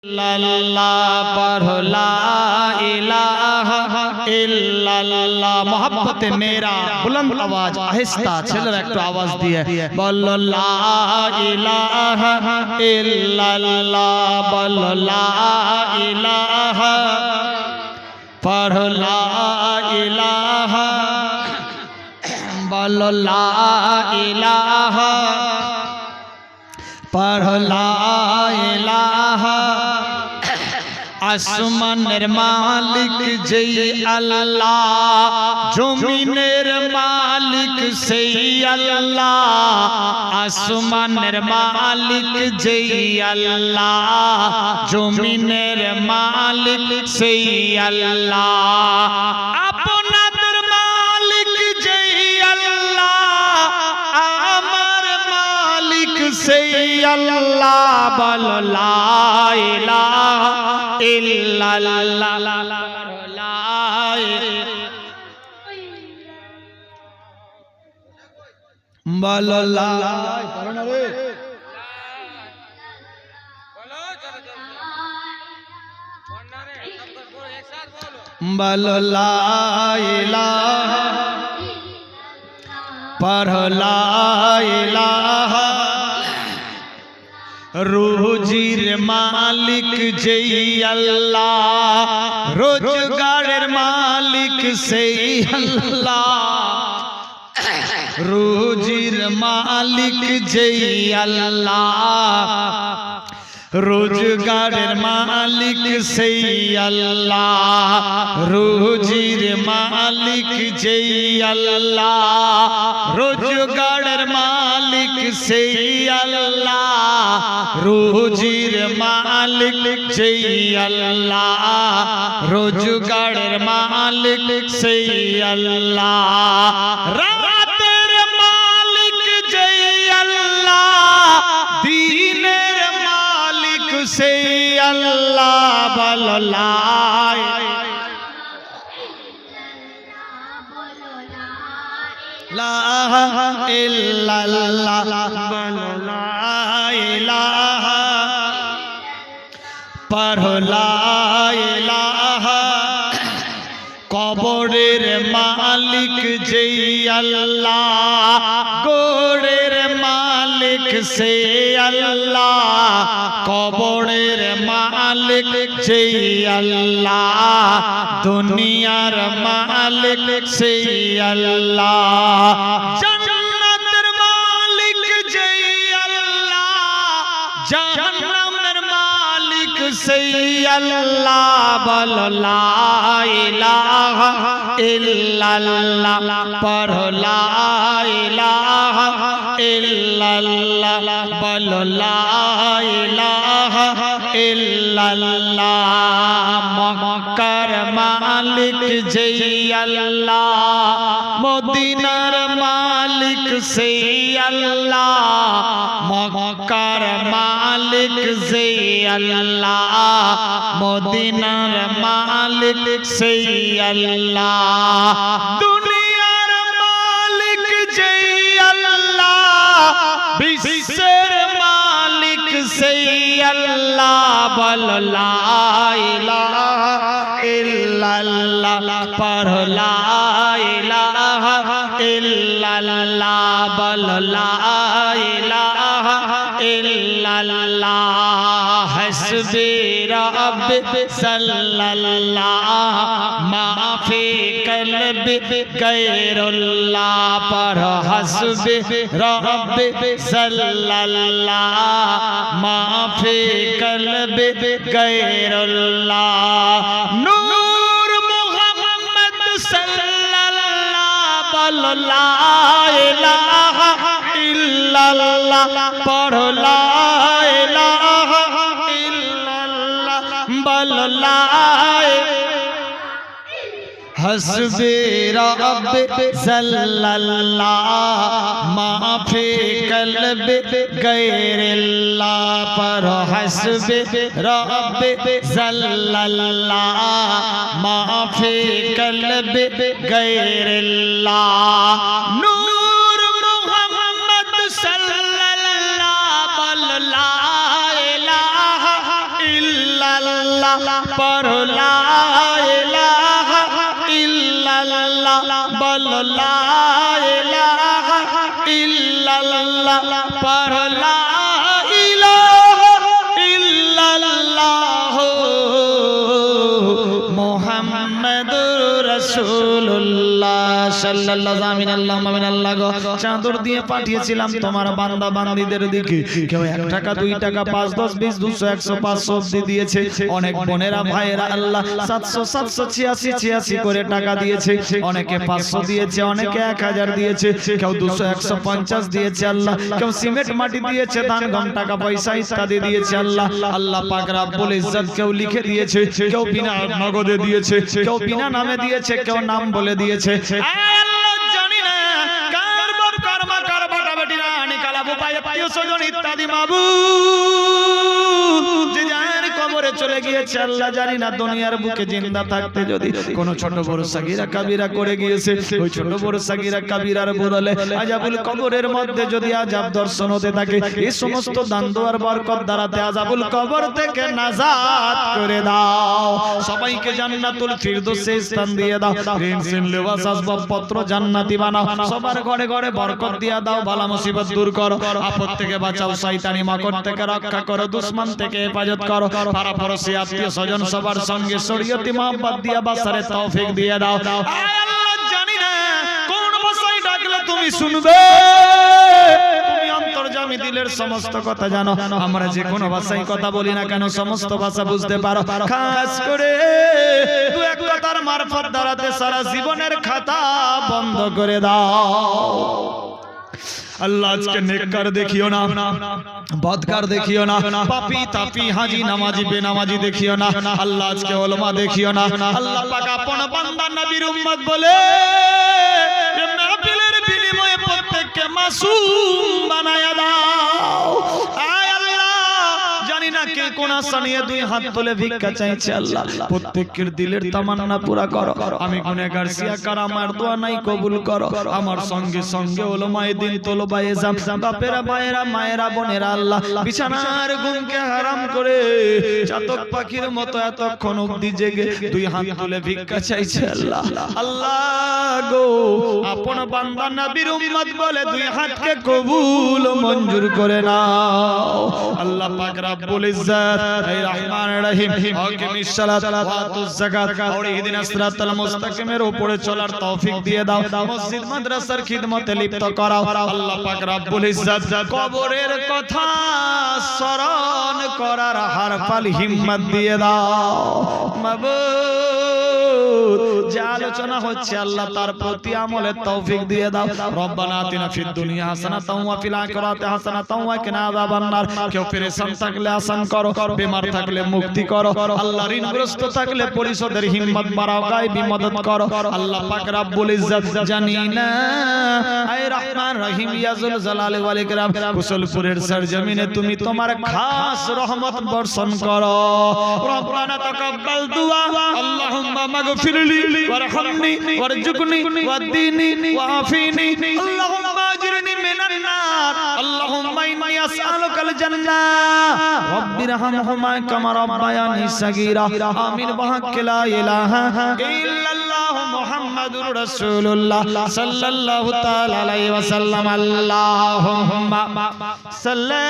इल्लल्लाह पढ़ो ला इलाहा इल्लल्लाह। मोहब्बत मेरा बुलंद आवाज आहिस्ता ছেলেরা একটু আওয়াজ দিয়ে বলো লা ইলাহা ইল্লাল্লাহ বলো লা ইলাহা পড়ো লা ইলাহা বলো লা ইলাহা পড়ো লা ইলাহা। আসমানের মালিক যেই আল্লাহ, জমিনের মালিক সেই আল্লাহ। আসমানের মালিক যেই আল্লাহ, জমিনের মালিক সেই আল্লাহ। আপনাদের মালিক যেই আল্লাহ, আমার মালিক সেই আল্লাহ। বলো লা ইলাহা ইল্লাল্লাহ বলো লা বলো লা ইলাহা পড়ো লা ইলাহা। রুজির মালিক যেই আল্লাহ, রোজগারের মালিক সেই আল্লাহ। রুজির মালিক যেই আল্লাহ, রোজগারের মালিক সেই আল্লাহ। রুজির মালিক যেই আল্লাহ, রোজগারের মালিক সেই আল্লাহ। রুজির মালিক যেই আল্লাহ, রোজগারের মালিক সেই আল্লাহ। রাতের মালিক যেই আল্লাহ, দিনের মালিক সেই আল্লাহ। বলো লা ইলাহা ইল্লাল্লাহ বলো লা ইলাহা পড়ো লা ইলাহা। কবরের মালিক যেই আল্লাহ, গোরের মালিক সেই আল্লাহ। কবরের মালিক যেই আল্লাহ, দুনিয়ার মালিক সেই আল্লাহ। জান্নাতের মালিক যেই আল্লাহ, জাহান্নামের মালিক সেই আল্লাহ। বলো লা ইলাহা ইল্লাল্লাহ পড়ো লা ইলাহা ইল্লাল্লাহ বলো লা ইলাহা ইল্লাল্লাহ। মক্কার মালিক যেই আল্লাহ, মদিনার মালিক সেই আল্লাহ। মক্কার মালিক যেই আল্লাহ, মদিনার মালিক সেই আল্লাহ। দুনিয়ার মালিক যেই আল্লাহ, বিশ্বের মালিক সেই আল্লাহ। বলো লা ইলাহা ইল্লাল্লাহ পড়ো লা ইলাহা ইল্লাল্লাহ বলো লা ইলাহা ইল্লাল্লাহ। হসবি রব্বি সাল্লাল্লাহ মাফি কলবি গায়রুল্লাহ পড়ো হসবি রব্বি সাল্লাল্লাহ মাফি কলবি গায়রুল্লাহ। নূর মুহাম্মদ সাল্লাল্লাহ বলো লা ইলাহা ইল্লাল্লাহ পড়ো লা ইলাহা ইল্লাল্লাহ বলো লা হসবি রব্বি সাল্লাল্লাহ মাফি কলবি গায়রিল্লাহ পড়ো হসবি রব্বি সাল্লাল্লাহ মাফি কলবি গায়রিল্লাহ। নূর মুহাম্মদ সাল্লাল্লাহ বলো লা ইলাহা ইল্লাল্লাহ ইল্লাল্লাহ পড়ো লা ইলাহা ইল্লাল্লাহ বলো লা ইলাহা ইল্লাল্লাহ পড়ো লা ইলাহা ইল্লাল্লাহ মুহাম্মাদুর রাসূলুল্লাহ সাল্লাল্লাহু আমিনাল্লাহ গো চাদর দিয়ে পাঠিয়েছিলাম তোমার বান্দা বান্দীদের দিকে। কেউ 1 টাকা 2 টাকা 5 10 20 200 100 500 অবধি দিয়েছে। অনেক বোনেরা ভাইয়েরা আল্লাহ 700 786 86 করে টাকা দিয়েছে। অনেকে 500 দিয়েছে, অনেকে 1000 দিয়েছে, কেউ 200 150 দিয়েছে আল্লাহ, কেউ সিমেন্ট মাটি দিয়েছে, ধান গম টাকা পয়সা ইত্যাদি দিয়েছে আল্লাহ। আল্লাহ পাক রব্বুল ইজ্জত কেউ লিখে দিয়েছে, কেউ বিনা নগদে দিয়েছে, কেউ বিনা নামে দিয়েছে, কেউ নাম বলে দিয়েছে। আল্লাহ জানি না কার বাপ কার মা কার বাটা বেটি রানী কালাবু পায় আত্মীয় স্বজন ইত্যাদি মাবুদ যে যার কবরে চলে গিয়েছে আল্লাহ জানি না দুনিয়ার বুকে জিন্দা থাকতে যদি কোনো ছোট বড় সাগীরা কাবীরা করে গিয়েছে, ওই ছোট বড় সাগীরা কাবীরার বদলে আযাবুল কবরের মধ্যে যদি আযাব দর্শন হতে থাকে, এই সমস্ত দান দোয়ার বরকত দ্বারাতে আযাবুল কবর থেকে নাজাত করে দাও। সবাইকে জান্নাতুল ফিরদৌসে স্থান দিয়ে দাও। ঋণ লেবাস আসবাবপত্র জান্নাতি বানাও। সবার ঘরে ঘরে বরকত দিয়া দাও। বালা মুসিবত দূর করো, আপদ থেকে বাঁচাও, শয়তানি মাকড় থেকে রক্ষা করো, দুশমন থেকে হেফাজত করো। পাড়া পড়শি আত্মীয় স্বজন সবার সঙ্গে শরীয়তি মহব্বত দিয়া বাসারে তৌফিক দিয়ে দাও। আয় আল্লাহ জানি না কোন ভাষায় ডাকলে তুমি শুনবে, তুমি অন্তর্যামী দিলের সমস্ত কথা জানো। আমরা যে কোনো ভাষায় কথা বলি না কেন সমস্ত ভাষা বুঝতে পারো। খাস করে দু এক কথার মারফত দ্বারাতে সারা জীবনের খাতা বন্ধ করে দাও। আল্লাহ আজকে নেককার দেখিও না, বদকার দেখিও না, পাপী তাপী হাজি নামাজি বেনামাজি দেখিও না। আল্লাহ আজকে ওলামা দেখিও না। আল্লাহ পাক আপন বান্দা নবীর উম্মত বলে এ মাহফিলের বিনিময়ে প্রত্যেককে মাসুম বানায়া দাও। আয় আল্লাহ জানি না কে কোন আশা নিয়ে 2 হাত তুলে ভিক্ষা চাইছে আল্লাহ প্রত্যেকের দিলের তামান্না পুরা করো। আমি গুনাহগার সিয়াকার আমার দোয়া নাই কবুল করো। আমার সঙ্গে সঙ্গে ওলামায়ে দ্বীন তলবায়ে জাম বাপেরা ভাইয়েরা মায়েরা বোনেরা আল্লাহ বিছানার ঘুমকে হারাম করে চাতক পাখির মতো এতক্ষণ অবধি জেগে 2 হাত তুলে ভিক্ষা চাইছে আল্লাহ। আল্লাহ গো আপন বান্দা নবীর উম্মত বলে 2 হাতকে কবুল মঞ্জুর করে নাও। আল্লাহ পাক রব্বুল ইজ্জত এই রহমান রহিম হাকিমিস সালাত ওয়া আতুজ যাকাত আর ইহদিনাস সিরাতাল মুস্তাকিমের উপরে চলার তৌফিক দিয়ে দাও। মসজিদ মাদ্রাসার খিদমতে লিপ্ত করাও। আল্লাহ পাক রব্বুল ইজ্জত কবরের কথা স্মরণ করার হারফাল হিম্মত দিয়ে দাও। মাবুদ যে আলোচনা হচ্ছে আল্লাহ তার প্রতি আমলের তৌফিক দিয়ে দাও। রব্বানা আতিনা ফিদ দুনিয়া হাসানাতাও ওয়া ফিল আখিরাতি হাসানাতাও ওয়া কিনা আযাবান নার। কেউ পেরেশান থাকলে আসান করো, বেমার থাকলে মুক্তি করো, আল্লাহ ঋণগ্রস্ত থাকলে পরিশোধের হিম্মত বাড়াও, গায়বী মদদ করো। আল্লাহ পাক রব্বুল ইজ্জত জানি না আয় রহমান রহিম ইয়াজুল জালাল ওয়াল ইকরাম কুশলপুরের সরজমিনে তুমি তোমার খাস রহমত বর্ষণ করো। রব্বানা তাকাব্বাল দুআ আল্লাহুম্মা মাগফিরলি ওয়ারহামনি ওয়ারজুকনি ওয়াহদিনি ওয়াআফিনি আল্লাহুম্মা আজরিনি মিনান নার আল্লাহুম্মা ইন্নী আসআলুকাল জান্নাহ রব্বিরহামহুমা কামা রাব্বায়ানি সাগীরা আমিন বিহাক্কি লা ইলাহা ইল্লাল্লাহ মুহাম্মাদুর রাসূলুল্লাহ সাল্লাল্লাহু তাআলা আলাইহি ওয়াসাল্লাম। আল্লাহুম্মা সাল্লি